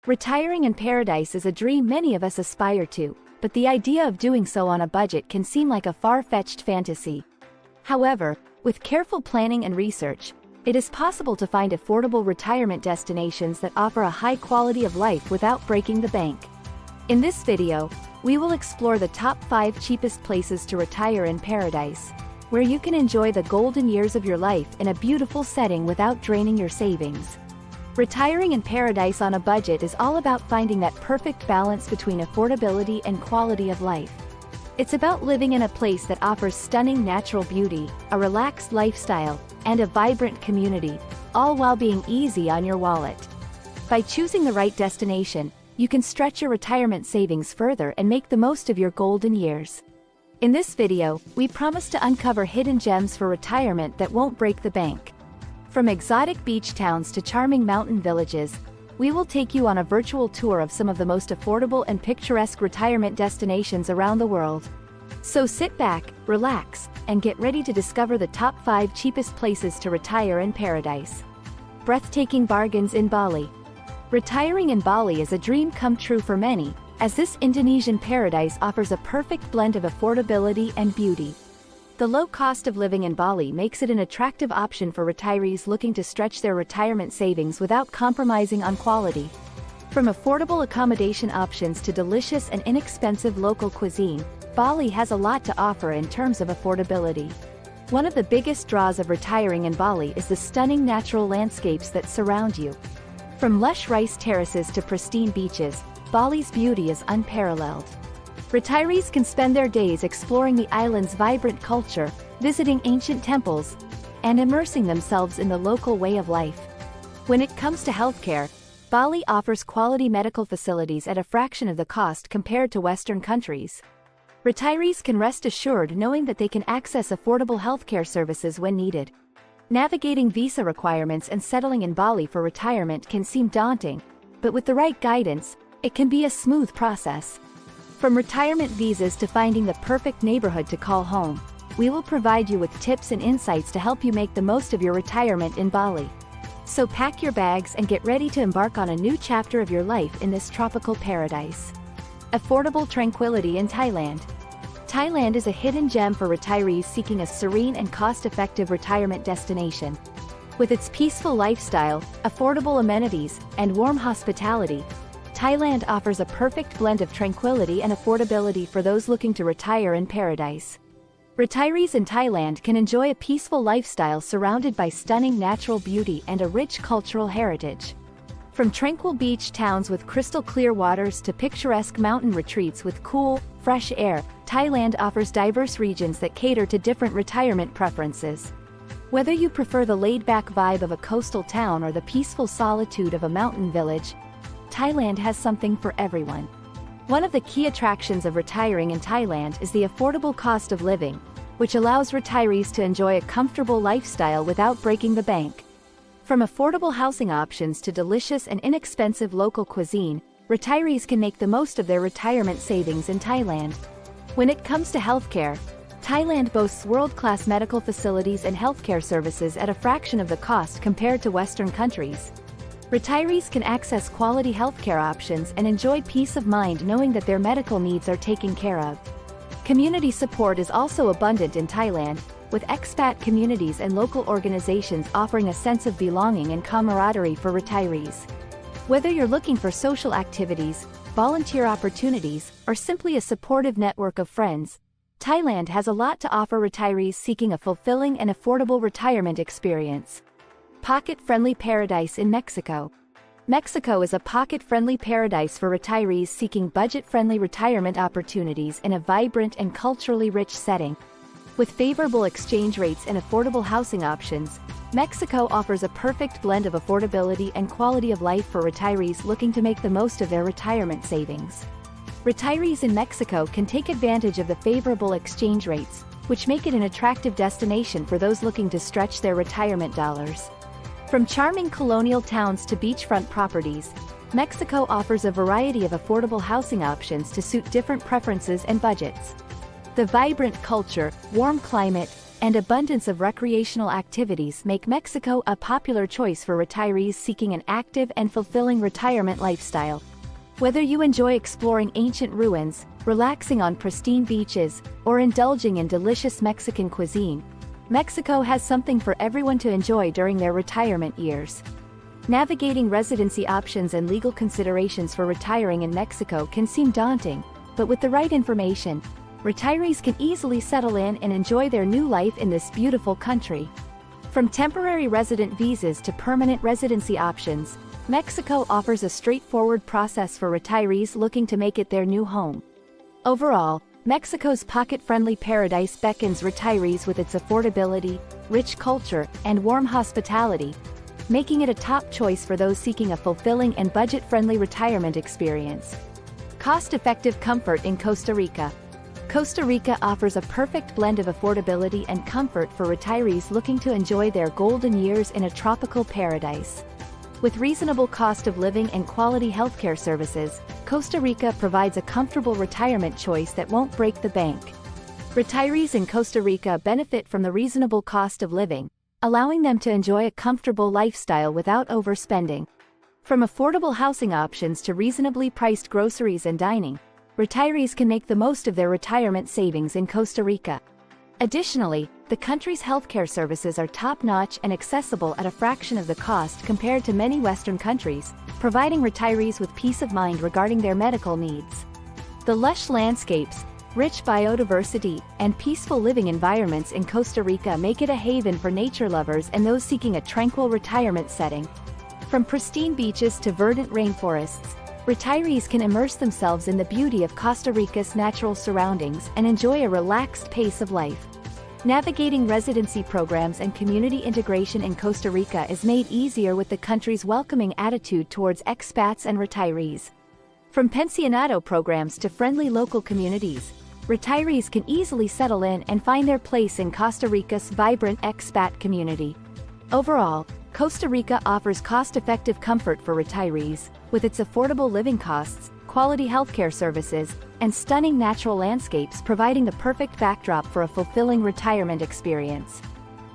Retiring in paradise is a dream many of us aspire to, but the idea of doing so on a budget can seem like a far-fetched fantasy. However, with careful planning and research, it is possible to find affordable retirement destinations that offer a high quality of life without breaking the bank. In this video, we will explore the top 5 cheapest places to retire in paradise, where you can enjoy the golden years of your life in a beautiful setting without draining your savings. Retiring in paradise on a budget is all about finding that perfect balance between affordability and quality of life. It's about living in a place that offers stunning natural beauty, a relaxed lifestyle, and a vibrant community, all while being easy on your wallet. By choosing the right destination, you can stretch your retirement savings further and make the most of your golden years. In this video, we promise to uncover hidden gems for retirement that won't break the bank. From exotic beach towns to charming mountain villages, we will take you on a virtual tour of some of the most affordable and picturesque retirement destinations around the world. So sit back, relax, and get ready to discover the top 5 cheapest places to retire in paradise. Breathtaking bargains in Bali. Retiring in Bali is a dream come true for many, as this Indonesian paradise offers a perfect blend of affordability and beauty. The low cost of living in Bali makes it an attractive option for retirees looking to stretch their retirement savings without compromising on quality. From affordable accommodation options to delicious and inexpensive local cuisine, Bali has a lot to offer in terms of affordability. One of the biggest draws of retiring in Bali is the stunning natural landscapes that surround you. From lush rice terraces to pristine beaches, Bali's beauty is unparalleled. Retirees can spend their days exploring the island's vibrant culture, visiting ancient temples, and immersing themselves in the local way of life. When it comes to healthcare, Bali offers quality medical facilities at a fraction of the cost compared to Western countries. Retirees can rest assured knowing that they can access affordable healthcare services when needed. Navigating visa requirements and settling in Bali for retirement can seem daunting, but with the right guidance, it can be a smooth process. From retirement visas to finding the perfect neighborhood to call home, we will provide you with tips and insights to help you make the most of your retirement in Bali. So pack your bags and get ready to embark on a new chapter of your life in this tropical paradise. Affordable tranquility in Thailand. Thailand is a hidden gem for retirees seeking a serene and cost-effective retirement destination. With its peaceful lifestyle, affordable amenities, and warm hospitality, Thailand offers a perfect blend of tranquility and affordability for those looking to retire in paradise. Retirees in Thailand can enjoy a peaceful lifestyle surrounded by stunning natural beauty and a rich cultural heritage. From tranquil beach towns with crystal-clear waters to picturesque mountain retreats with cool, fresh air, Thailand offers diverse regions that cater to different retirement preferences. Whether you prefer the laid-back vibe of a coastal town or the peaceful solitude of a mountain village, Thailand has something for everyone. One of the key attractions of retiring in Thailand is the affordable cost of living, which allows retirees to enjoy a comfortable lifestyle without breaking the bank. From affordable housing options to delicious and inexpensive local cuisine, retirees can make the most of their retirement savings in Thailand. When it comes to healthcare, Thailand boasts world-class medical facilities and healthcare services at a fraction of the cost compared to Western countries. Retirees can access quality healthcare options and enjoy peace of mind knowing that their medical needs are taken care of. Community support is also abundant in Thailand, with expat communities and local organizations offering a sense of belonging and camaraderie for retirees. Whether you're looking for social activities, volunteer opportunities, or simply a supportive network of friends, Thailand has a lot to offer retirees seeking a fulfilling and affordable retirement experience. Pocket-friendly paradise in Mexico. Mexico is a pocket-friendly paradise for retirees seeking budget-friendly retirement opportunities in a vibrant and culturally rich setting. With favorable exchange rates and affordable housing options, Mexico offers a perfect blend of affordability and quality of life for retirees looking to make the most of their retirement savings. Retirees in Mexico can take advantage of the favorable exchange rates, which make it an attractive destination for those looking to stretch their retirement dollars. From charming colonial towns to beachfront properties, Mexico offers a variety of affordable housing options to suit different preferences and budgets. The vibrant culture, warm climate, and abundance of recreational activities make Mexico a popular choice for retirees seeking an active and fulfilling retirement lifestyle. Whether you enjoy exploring ancient ruins, relaxing on pristine beaches, or indulging in delicious Mexican cuisine, Mexico has something for everyone to enjoy during their retirement years. Navigating residency options and legal considerations for retiring in Mexico can seem daunting, but with the right information, retirees can easily settle in and enjoy their new life in this beautiful country. From temporary resident visas to permanent residency options, Mexico offers a straightforward process for retirees looking to make it their new home. Overall, Mexico's pocket-friendly paradise beckons retirees with its affordability, rich culture, and warm hospitality, making it a top choice for those seeking a fulfilling and budget-friendly retirement experience. Cost-effective comfort in Costa Rica. Costa Rica offers a perfect blend of affordability and comfort for retirees looking to enjoy their golden years in a tropical paradise. With reasonable cost of living and quality healthcare services, Costa Rica provides a comfortable retirement choice that won't break the bank. Retirees in Costa Rica benefit from the reasonable cost of living, allowing them to enjoy a comfortable lifestyle without overspending. From affordable housing options to reasonably priced groceries and dining, retirees can make the most of their retirement savings in Costa Rica. Additionally, the country's healthcare services are top-notch and accessible at a fraction of the cost compared to many Western countries, providing retirees with peace of mind regarding their medical needs. The lush landscapes, rich biodiversity, and peaceful living environments in Costa Rica make it a haven for nature lovers and those seeking a tranquil retirement setting. From pristine beaches to verdant rainforests, retirees can immerse themselves in the beauty of Costa Rica's natural surroundings and enjoy a relaxed pace of life. Navigating residency programs and community integration in Costa Rica is made easier with the country's welcoming attitude towards expats and retirees. From pensionado programs to friendly local communities, retirees can easily settle in and find their place in Costa Rica's vibrant expat community. Overall, Costa Rica offers cost-effective comfort for retirees, with its affordable living costs, quality healthcare services, and stunning natural landscapes providing the perfect backdrop for a fulfilling retirement experience.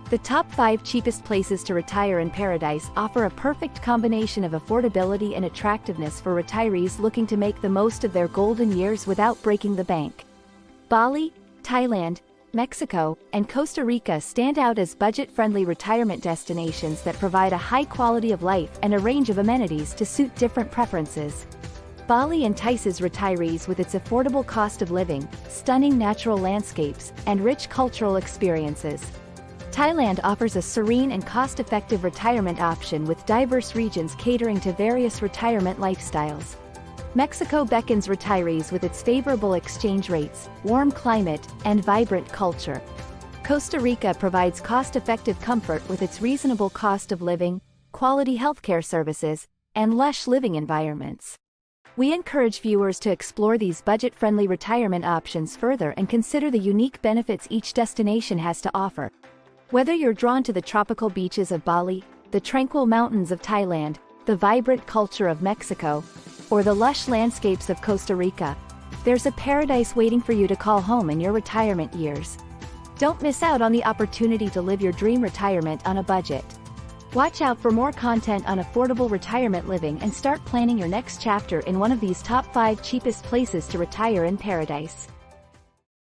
The top 5 cheapest places to retire in paradise offer a perfect combination of affordability and attractiveness for retirees looking to make the most of their golden years without breaking the bank. Bali, Thailand, Mexico, and Costa Rica stand out as budget-friendly retirement destinations that provide a high quality of life and a range of amenities to suit different preferences. Bali entices retirees with its affordable cost of living, stunning natural landscapes, and rich cultural experiences. Thailand offers a serene and cost-effective retirement option with diverse regions catering to various retirement lifestyles. Mexico beckons retirees with its favorable exchange rates, warm climate, and vibrant culture. Costa Rica provides cost-effective comfort with its reasonable cost of living, quality healthcare services, and lush living environments. We encourage viewers to explore these budget-friendly retirement options further and consider the unique benefits each destination has to offer. Whether you're drawn to the tropical beaches of Bali, the tranquil mountains of Thailand, the vibrant culture of Mexico, or the lush landscapes of Costa Rica, there's a paradise waiting for you to call home in your retirement years. Don't miss out on the opportunity to live your dream retirement on a budget. Watch out for more content on affordable retirement living and start planning your next chapter in one of these top 5 cheapest places to retire in paradise.